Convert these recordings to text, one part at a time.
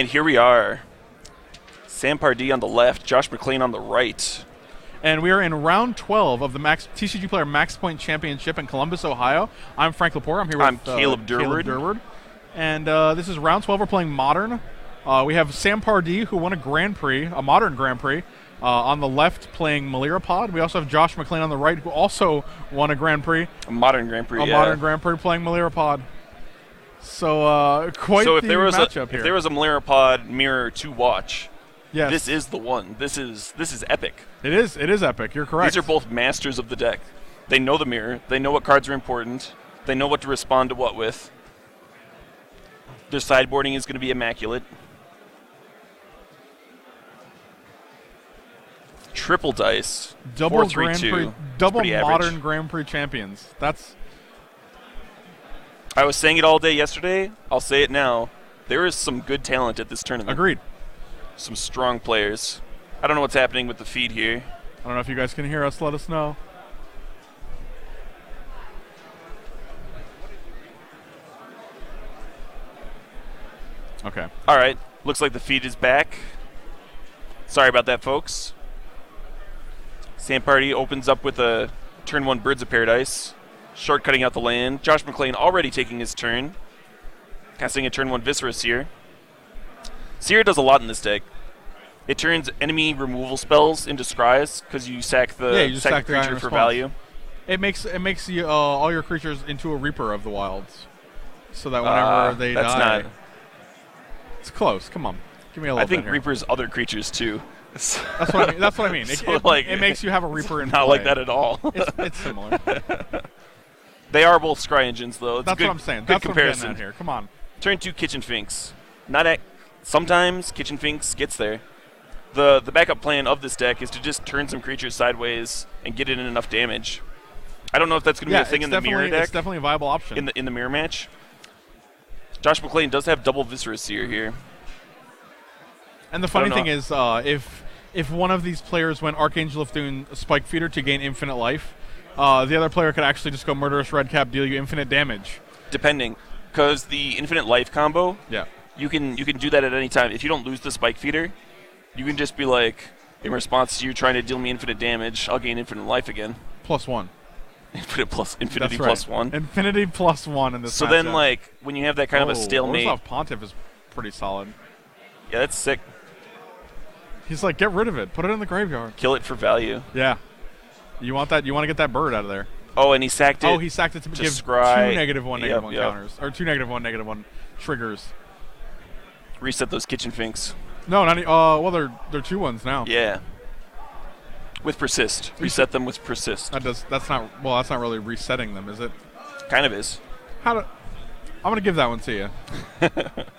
And here we are. Sam Pardee on the left, Josh Mcclain on the right. And we are in round 12 of the TCGPlayer Max Point Championship in Columbus, Ohio. I'm Frank Lepore. I'm here with Caleb Durward. And this is round 12. We're playing Modern. We have Sam Pardee, who won a Grand Prix, a Modern Grand Prix, on the left playing Malirapod. We also have Josh Mcclain on the right, who also won a Grand Prix. A Modern Grand Prix, Modern Grand Prix playing Malirapod. So quite the matchup here. If there was a Malirapod mirror to watch, yes, this is the one. This is epic. It is epic. You're correct. These are both masters of the deck. They know the mirror. They know what cards are important. They know what to respond to what with. Their sideboarding is going to be immaculate. Triple dice. Double 4-3-2. Grand Prix. Double Modern Grand Prix champions. I was saying it all day yesterday. I'll say it now. There is some good talent at this tournament. Agreed. Some strong players. I don't know what's happening with the feed here. I don't know if you guys can hear us. Let us know. Okay. All right. Looks like the feed is back. Sorry about that, folks. Sam Pardee opens up with a turn 1 Birds of Paradise. Shortcutting out the land. Josh Mcclain already taking his turn. Casting a turn 1 Viscera Seer. Seer does a lot in this deck. It turns enemy removal spells into scries because you sack the creature for value. It makes you all your creatures into a Reaper of the Wilds, so that whenever they die, it's close. Come on, give me a little. I think bit Reaper's other creatures too. That's what I mean. It makes you have a Reaper in play. Not like that at all. It's similar. They are both scry engines, though. It's That's good, what I'm saying. Good That's comparison. What I'm getting at here. Come on. Turn 2 Kitchen Finks. Sometimes Kitchen Finks gets there. The backup plan of this deck is to just turn some creatures sideways and get it in enough damage. I don't know if that's going to be a thing in the mirror deck. It's definitely a viable option. In the mirror match. Josh Mcclain does have double Viscera Seer here. And the funny thing is, if one of these players went Archangel of Thune Spike Feeder to gain infinite life, the other player could actually just go Murderous Redcap, deal you infinite damage. Depending, because the infinite life combo, you can do that at any time. If you don't lose the Spike Feeder, you can just be like, in response to you trying to deal me infinite damage, I'll gain infinite life again. +1. Infinity plus 1. Infinity +1 in this. So matchup. then, like, when you have that kind of a stalemate, Orzhov Pontiff is pretty solid. Yeah, that's sick. He's like, get rid of it. Put it in the graveyard. Kill it for value. Yeah. You want that? You want to get that bird out of there. Oh, and he sacked it. Oh, he sacked it to give scry. 2 -1/-1 counters. Or 2 -1/-1 triggers. Reset those Kitchen Finks. No, not well, they're 2/1s now. Yeah. With Persist. Reset them with Persist. That's not really resetting them, is it? Kind of is. I'm going to give that one to you.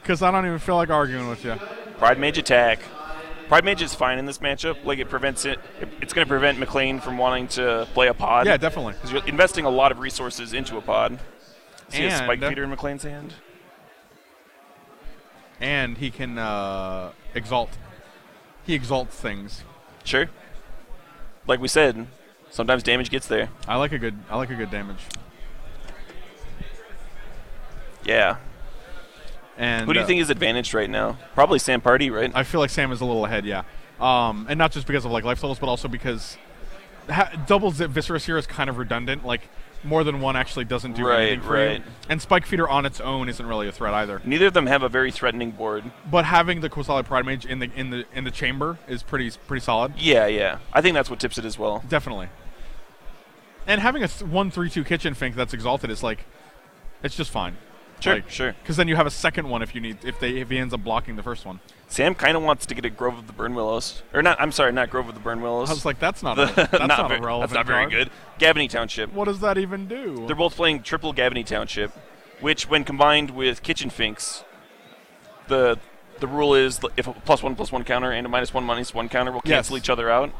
Because I don't even feel like arguing with you. Pride Mage attack. Pride Mage is fine in this matchup. Like, it prevents it. It's going to prevent Mcclain from wanting to play a pod. Yeah, definitely. Because you're investing a lot of resources into a pod. See a Spike Feeder in Mcclain's hand? And he can exalt. He exalts things. Sure. Like we said, sometimes damage gets there. I like a good damage. Yeah. And who do you think is advantaged right now? Probably Sam Pardee, right? I feel like Sam is a little ahead, yeah. And not just because of like life totals, but also because double Zip Viscera Seer is kind of redundant. Like, more than one actually doesn't do anything for you. And Spike Feeder on its own isn't really a threat either. Neither of them have a very threatening board. But having the Qasali Pride Mage in the chamber is pretty solid. Yeah. I think that's what tips it as well. Definitely. And having a 1/3/2 Kitchen Fink that's exalted is like, it's just fine. Sure. Because then you have a second one if he ends up blocking the first one. Sam kind of wants to get a Grove of the Burn Willows, or not? I'm sorry, not Grove of the Burn Willows. I was like, that's not a relevant. That's not very good. Gavany Township. What does that even do? They're both playing triple Gavany Township, which, when combined with Kitchen Finks, the rule is if a +1/+1 counter and a -1/-1 counter will cancel each other out.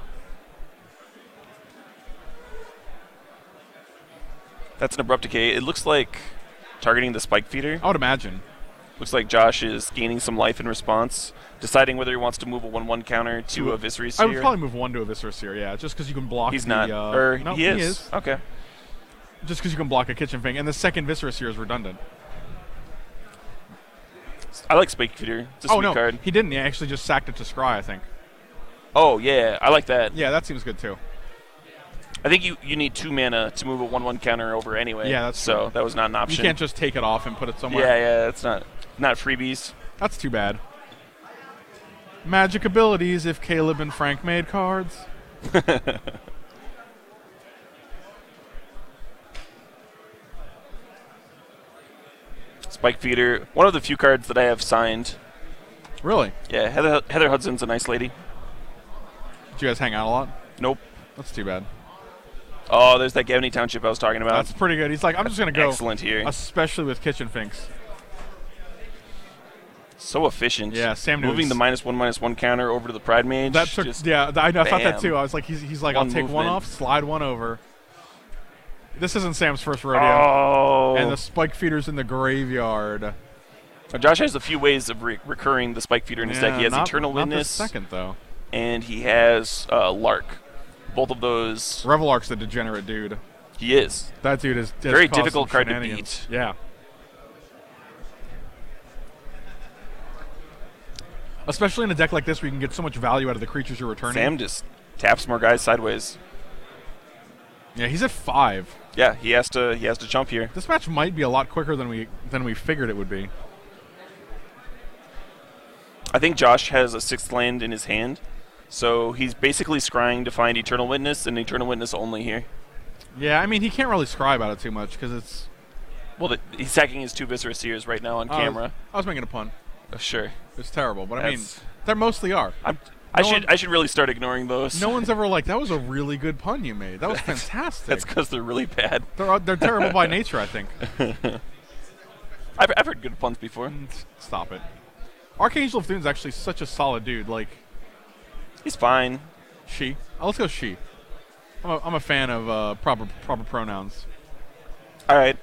That's an Abrupt Decay. It looks like targeting the Spike Feeder. I would imagine. Looks like Josh is gaining some life in response, deciding whether he wants to move a 1/1 counter to a Viscera Seer. I would probably move 1 to a Viscera Seer, yeah, just because you can block. He's not. No, he is. Okay. Just because you can block a Kitchen Fink, and the second Viscera Seer is redundant. I like Spike Feeder. It's a sweet card. He didn't. He actually just sacked it to Scry, I think. Oh, yeah. I like that. Yeah, that seems good, too. I think you need 2 mana to move a 1/1 counter over anyway. Yeah, that's so true. That was not an option. You can't just take it off and put it somewhere. Yeah, it's not freebies. That's too bad. Magic abilities if Caleb and Frank made cards. Spike Feeder, one of the few cards that I have signed. Really? Yeah, Heather Hudson's a nice lady. Did you guys hang out a lot? Nope. That's too bad. Oh, there's that Gavney Township I was talking about. That's pretty good. He's like, I'm just going to go. Excellent here. Especially with Kitchen Finks. So efficient. Yeah, Sam moving the -1/-1 counter over to the Pride Mage. That took, I thought that too. I was like, he's like, I'll take one off, slide one over. This isn't Sam's first rodeo. Oh. And the Spike Feeder's in the graveyard. Josh has a few ways of recurring the Spike Feeder in his deck. He has Eternal Witness. Not the second, though. And he has Lark. Both of those. Revelark's the degenerate dude. He is. That dude is very difficult card to beat. Yeah. Especially in a deck like this where you can get so much value out of the creatures you're returning. Sam just taps more guys sideways. Yeah, he's at 5. Yeah, he has to jump here. This match might be a lot quicker than we figured it would be. I think Josh has a 6th land in his hand, so he's basically scrying to find Eternal Witness and Eternal Witness only here. Yeah, I mean, he can't really scry about it too much because it's... Well, he's sacking his 2 Viscera Seers right now on camera. I was making a pun. Sure. It's terrible, but I mean, they mostly are. I should really start ignoring those. No one's ever like, that was a really good pun you made. That was fantastic. That's because they're really bad. They're terrible by nature, I think. I've heard good puns before. Stop it. Archangel of Thune's actually such a solid dude. Like, he's fine. She. Oh, let's go she. I'm a fan of proper pronouns. All right.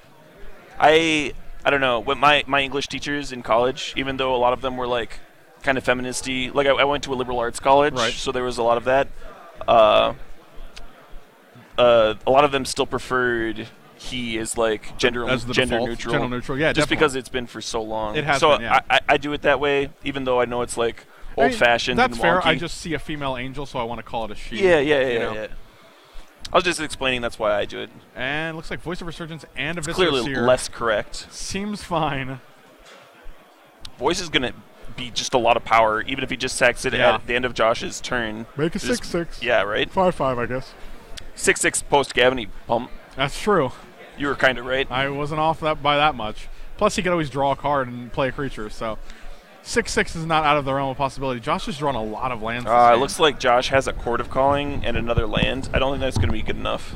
I don't know. With my English teachers in college, even though a lot of them were like kind of feministy, like I went to a liberal arts college, right. So there was a lot of that. A lot of them still preferred he is like gender neutral. Gender neutral, yeah. Just because it's been for so long. It has been, yeah. I do it that way, even though I know it's like old-fashioned. That's and fair. wonky. I just see a female angel, so I want to call it a she. Yeah. I was just explaining that's why I do it. And looks like Voice of Resurgence and a Viscera Clearly Seer. less correct. Seems fine. Voice is going to be just a lot of power, even if he just sacks it at the end of Josh's turn. Make a 6/6. Yeah, right? 5/5, I guess. 6/6 post-Gavney pump. That's true. You were kind of right. I wasn't off by that much. Plus, he could always draw a card and play a creature, so 6/6 is not out of the realm of possibility. Josh has drawn a lot of lands. It looks like Josh has a Court of Calling and another land. I don't think that's going to be good enough.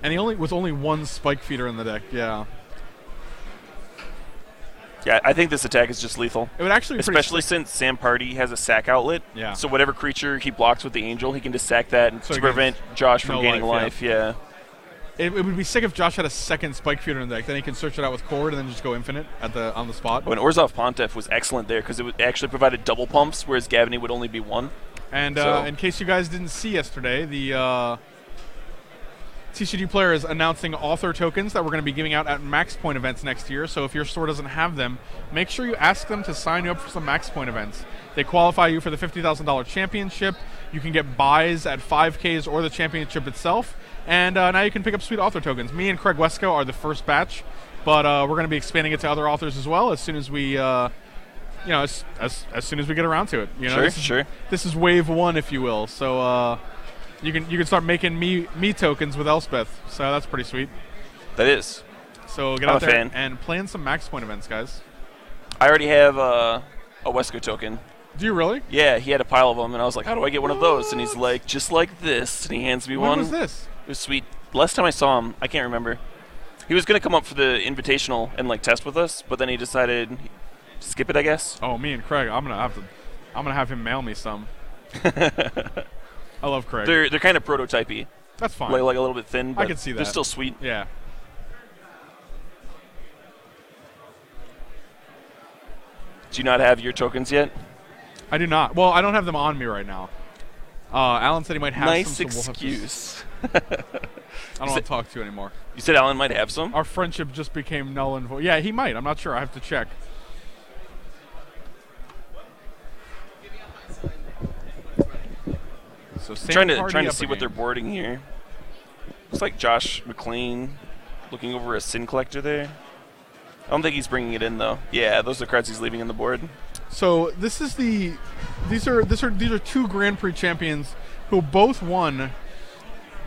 And with only 1 Spike Feeder in the deck, yeah. Yeah, I think this attack is just lethal. It would actually be especially since Sam Pardee has a sack outlet. Yeah. So whatever creature he blocks with the Angel, he can just sack that to prevent Josh from gaining life. Yeah. It would be sick if Josh had a 2nd Spike Feeder in the deck. Then he can search it out with Cord and then just go infinite on the spot. When Orzhov Pontiff was excellent there because it actually provided double pumps, whereas Gavney would only be 1. And in case you guys didn't see yesterday, the TCGPlayer is announcing author tokens that we're going to be giving out at Max Point events next year. So if your store doesn't have them, make sure you ask them to sign you up for some Max Point events. They qualify you for the $50,000 championship. You can get buys at 5Ks or the championship itself. And now you can pick up sweet author tokens. Me and Craig Wesco are the first batch, but we're going to be expanding it to other authors as well as soon as we, as soon as we get around to it. Sure. This is wave 1, if you will. So you can start making me tokens with Elspeth. So that's pretty sweet. That is. So get out there and plan some Max Point events, guys. I already have a Wesco token. Do you really? Yeah, he had a pile of them, and I was like, how do I get one of those? And he's like, just like this, and he hands me one. When was this? It was sweet. Last time I saw him, I can't remember. He was going to come up for the Invitational and like test with us, but then he decided to skip it, I guess. Oh, me and Craig, I'm gonna have him mail me some. I love Craig. They're kind of prototypey. That's fine. Like a little bit thin, but I can see that. They're still sweet. Yeah. Do you not have your tokens yet? I do not. Well, I don't have them on me right now. Alan said he might have some. Nice excuse. I don't want to talk to you anymore. You said Alan might have some? Our friendship just became null and void. Yeah, he might. I'm not sure. I have to check. So trying to see what they're boarding here. Looks like Josh Mcclain looking over a Sin Collector there. I don't think he's bringing it in though. Yeah, those are the cards he's leaving on the board. So these are two Grand Prix champions who both won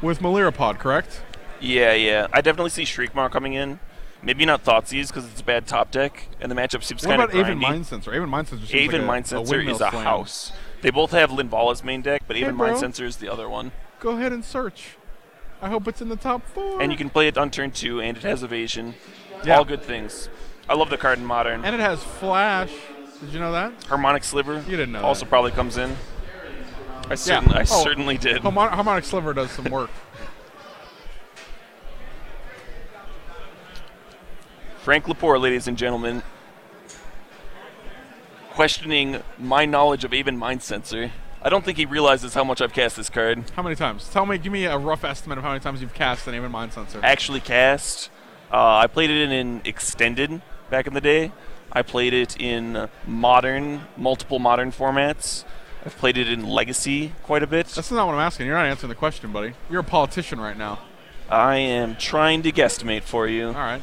with Malirapod, correct? Yeah. I definitely see Shriekmaw coming in. Maybe not Thoughtseize because it's a bad top deck, and the matchup seems kind of grindy. What about Aven Mind-Sensor? Aven Mind-Sensor seems like Mind-Sensor is a house. They both have Linvala's main deck, but Aven Mind-Sensor is the other one. Go ahead and search. I hope it's in the top 4. And you can play it on turn 2, and it has evasion. Yeah. All good things. I love the card in Modern. And it has Flash. Did you know that? Harmonic Sliver. You didn't know also that. Probably comes in. I certainly did. Harmonic Sliver does some work. Frank Lepore, ladies and gentlemen, questioning my knowledge of Aven Mind-Sensor. I don't think he realizes how much I've cast this card. How many times? Give me a rough estimate of how many times you've cast an Aven Mind-Sensor. Actually cast. I played it in Extended back in the day. I played it in multiple Modern formats. I've played it in Legacy quite a bit. That's not what I'm asking. You're not answering the question, buddy. You're a politician right now. I am trying to guesstimate for you. All right.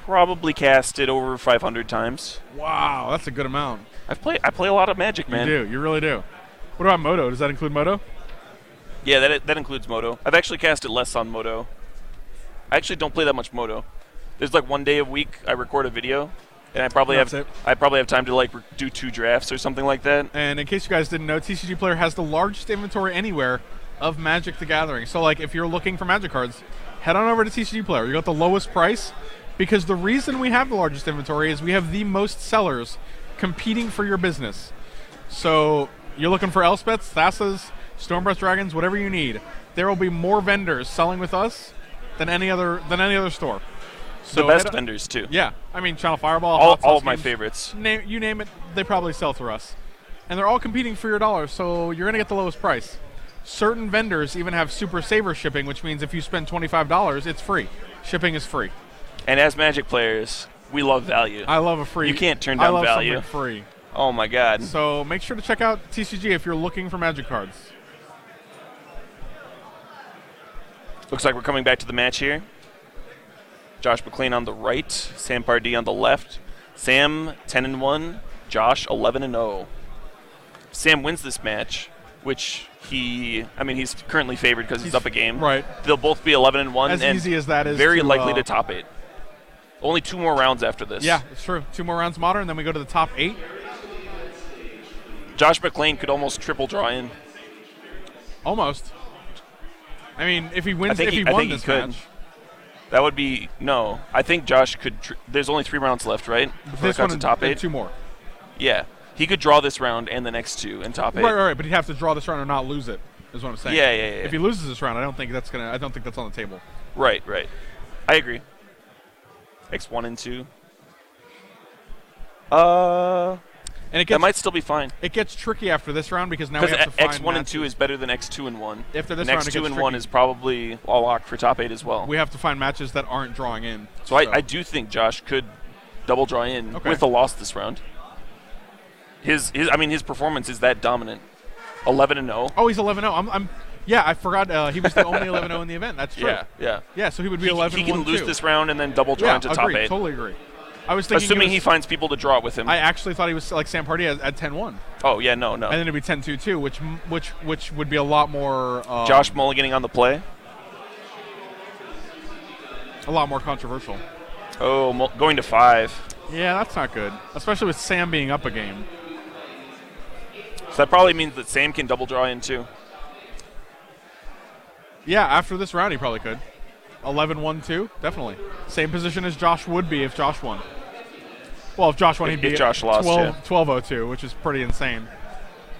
Probably cast it over 500 times. Wow, that's a good amount. I play a lot of Magic, man. You do. You really do. What about Moto? Does that include Moto? Yeah, that includes Moto. I've actually cast it less on Moto. I actually don't play that much Moto. There's like one day a week I record a video, and I probably have time to like do 2 drafts or something like that. And in case you guys didn't know, TCGPlayer has the largest inventory anywhere of Magic the Gathering. So like if you're looking for Magic cards, head on over to TCGPlayer. You got the lowest price because the reason we have the largest inventory is we have the most sellers competing for your business. So you're looking for Elspeths, Thassa's, Stormbreath Dragons, whatever you need. There will be more vendors selling with us than any other store. So the best vendors too. Yeah, I mean Channel Fireball, all of my favorites. You name it, they probably sell through us, and they're all competing for your dollar. So you're gonna get the lowest price. Certain vendors even have super saver shipping, which means if you spend $25, it's free. Shipping is free. And as Magic players, we love value. I love a free. You can't turn down value. I love something free. Oh my God. So make sure to check out TCG if you're looking for Magic cards. Looks like we're coming back to the match here. Josh Mcclain on the right, Sam Pardee on the left. Sam 10-1, Josh 11-0. Sam wins this match, which he's currently favored because he's up a game. Right. They'll both be 11-1, as easy as that is. Very likely to top 8. Only 2 more rounds after this. Yeah, it's true. 2 more rounds Modern, then we go to the top 8. Josh Mcclain could almost triple draw in. Almost. I mean, if he wins, this match. That would be no. I think Josh could. There's only 3 rounds left, right? Before this one to top 8. 2 more. Yeah, he could draw this round and the next 2 and top 8. Right. But he'd have to draw this round or not lose it. Is what I'm saying. Yeah. If he loses this round, I don't think that's on the table. Right. I agree. X1 and 2. And that might still be fine. It gets tricky after this round because now we have to find X1 and 2 is better than X2 and 1. After this round, X2 and 1 is probably all locked for top 8 as well. We have to find matches that aren't drawing in. So I do think Josh could double draw in with a loss this round. His performance is that dominant. 11-0. Oh, he's 11-0. I forgot he was the only 11-0 in the event. That's true. Yeah, so he would be 11-1 He can lose this round and then double draw into top 8. Totally agree. I was thinking assuming he finds people to draw it with him. I actually thought he was like Sam Pardee at 10-1. Oh, yeah, no. And then it'd be 10-2 too, which would be a lot more Josh mulliganing on the play. A lot more controversial. Oh, going to 5. Yeah, that's not good, especially with Sam being up a game. So that probably means that Sam can double draw in too. Yeah, after this round he probably could. 11-1-2, definitely. Same position as Josh would be if Josh won. Well, if Josh won, he'd be Josh lost, 12-0-2, which is pretty insane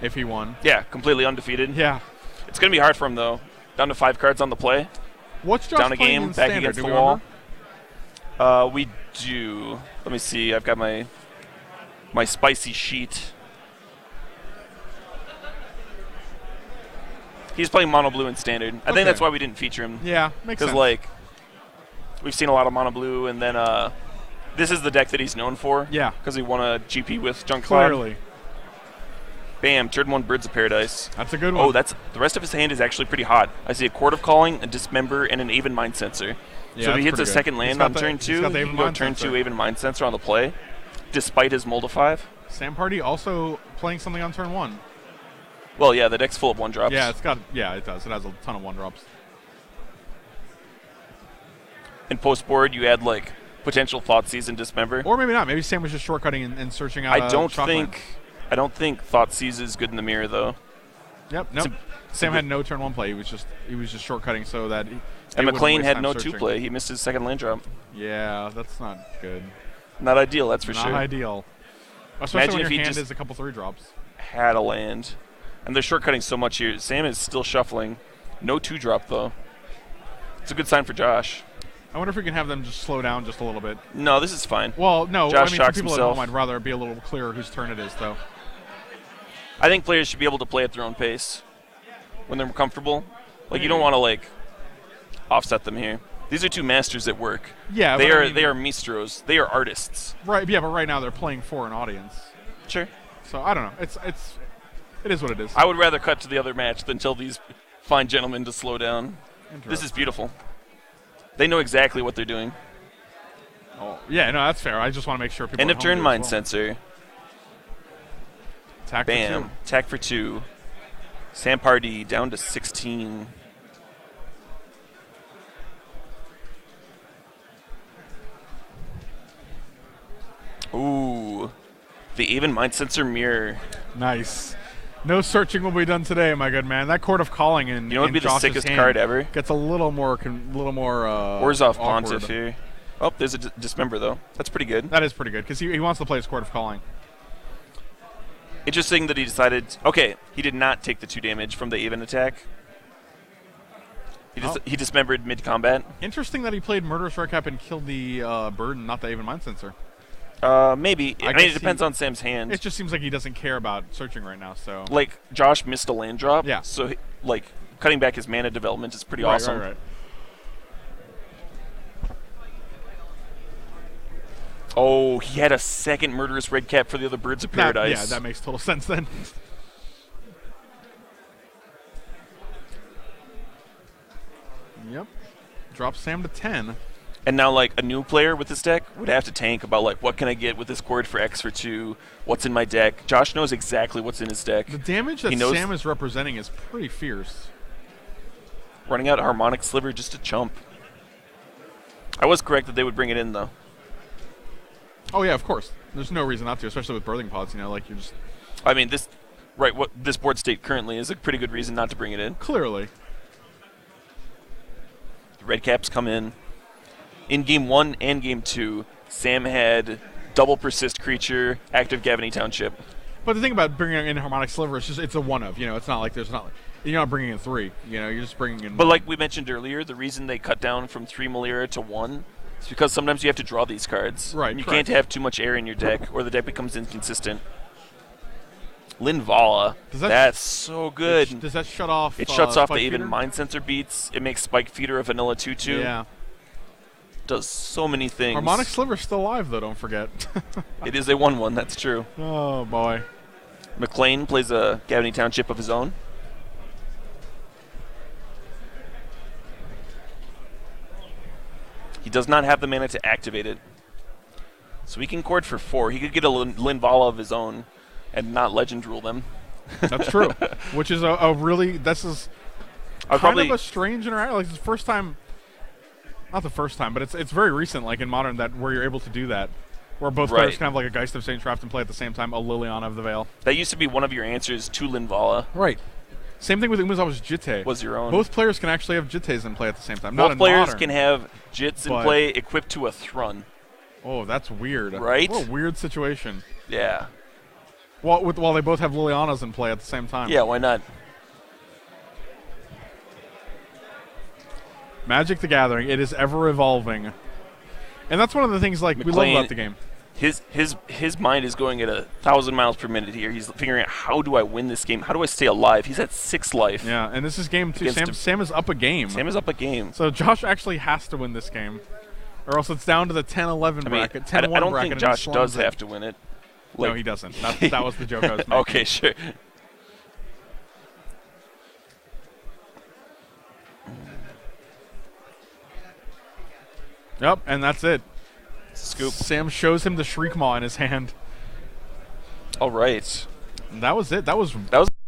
if he won. Yeah, completely undefeated. Yeah. It's going to be hard for him, though. Down to 5 cards on the play. What's Josh down a playing game, in back standard? against the wall. We do. Let me see. I've got my spicy sheet. He's playing mono blue in standard. I think that's why we didn't feature him. Yeah, makes sense. Because we've seen a lot of mono blue, and then this is the deck that he's known for. Yeah. Because he won a GP with Junk Clearly. Bam, turn 1 Birds of Paradise. That's a good one. Oh, the rest of his hand is actually pretty hot. I see a Chord of Calling, a Dismember, and an Aven Mind Sensor. Yeah, so if he hits a good. second land on turn 2, he can go turn 2 Aven Mind Sensor on the play, despite his Mold of 5. Sam Pardee also playing something on turn 1. Well, yeah, the deck's full of 1-drops. Yeah, it does. It has a ton of 1-drops. And post-board, you add, like, potential Thoughtseize and Dismember. Or maybe not. Maybe Sam was just shortcutting and searching out I don't think Thoughtseize is good in the mirror, though. Yep, nope. Sam had no turn 1 play. He was just shortcutting so that and Mcclain had no 2 play. He missed his second land drop. Yeah, that's not good. Not ideal, that's for sure. Not ideal. Especially when your hand is a couple 3-drops. Had a land. And they're shortcutting so much here. Sam is still shuffling. No 2-drop, though. It's a good sign for Josh. I wonder if we can have them just slow down just a little bit. No, this is fine. Well, no. Josh I mean, shocks for people himself. at home, I'd rather it be a little clearer whose turn it is, though. I think players should be able to play at their own pace when they're comfortable. Like, you don't want to, like, offset them here. These are 2 masters at work. Yeah, they are maestros. They are artists. Right. Yeah, but right now they're playing for an audience. Sure. So I don't know. It is what it is. I would rather cut to the other match than tell these fine gentlemen to slow down. This is beautiful. They know exactly what they're doing. Oh, yeah, no, that's fair. I just want to make sure people. End of turn Mind Sensor. Attack Bam. for 2. Attack for 2. Sam Pardee down to 16. Ooh. The Aven Mind Sensor mirror. Nice. No searching will be done today, my good man. That Chord of Calling in what would be the Josh's sickest hand card ever? gets a little more Orzhov Pontiff here. Oh, there's a Dismember, though. That's pretty good. That is pretty good, because he wants to play his Chord of Calling. Interesting that he decided... Okay, he did not take the 2 damage from the Aven attack. He dismembered mid-combat. Interesting that he played Murderous Redcap and killed the bird and not the Aven Mind Sensor. Maybe. I mean, it depends on Sam's hand. It just seems like he doesn't care about searching right now, so... Like, Josh missed a land drop. Yeah. So, like, cutting back his mana development is pretty awesome. Right. Oh, he had a second Murderous Redcap for the other Birds of Paradise. Yeah, that makes total sense then. Yep. Drop Sam to 10. And now, like, a new player with this deck would have to tank about, like, what can I get with this Chord for X for 2? What's in my deck? Josh knows exactly what's in his deck. The damage that Sam is representing is pretty fierce. Running out Harmonic Sliver just a chump. I was correct that they would bring it in, though. Oh, yeah, of course. There's no reason not to, especially with Birthing Pods, like, you're just... I mean, what this board state currently is a pretty good reason not to bring it in. Clearly. The Red Caps come in. In Game 1 and Game 2, Sam had double Persist Creature, active Gavany Township. But the thing about bringing in Harmonic Sliver is just it's a one of. It's not like you're not bringing in 3. You're just bringing in. But like we mentioned earlier, the reason they cut down from 3 Malira to 1 is because sometimes you have to draw these cards. Right. And you can't have too much air in your deck, or the deck becomes inconsistent. Linvala. That's so good. Does that shut off? It shuts off the Spike Aven Feeder? Mind Sensor beats. It makes Spike Feeder a vanilla 2/2. Yeah. Does so many things. Harmonic Sliver's still alive, though, don't forget. It is a 1/1, that's true. Oh, boy. Mcclain plays a Gavany Township of his own. He does not have the mana to activate it. So he can chord for 4. He could get a Linvala of his own and not Legend Rule them. That's true. Which is a really... This is kind of a strange interaction. Like, it's the first time... Not the first time, but it's very recent, like in Modern, that where you're able to do that. Where both players can have like a Geist of St. Traft and play at the same time, a Liliana of the Veil. That used to be one of your answers to Linvala. Right. Same thing with Umezawa's Jitte. Was your own. Both players can actually have Jittes in play at the same time. Both Not players Modern, can have Jits in play equipped to a Thrun. Oh, that's weird. Right? What a weird situation. Yeah. While they both have Lilianas in play at the same time. Yeah, why not? Magic the Gathering, it is ever evolving. And that's one of the things like we love about the game. His mind is going at 1,000 miles per minute here. He's figuring out, how do I win this game? How do I stay alive? He's at 6 life. Yeah, and this is game 2. Sam is up a game. Sam is up a game. So Josh actually has to win this game. Or else it's down to the 10-11 bracket. 10-1 I don't bracket. think Josh does have to win it. No, he doesn't. That was the joke I was making. Okay, sure. Yep, and that's it. Scoop. Sam shows him the Shriek Maw in his hand. All right. And that was it. That was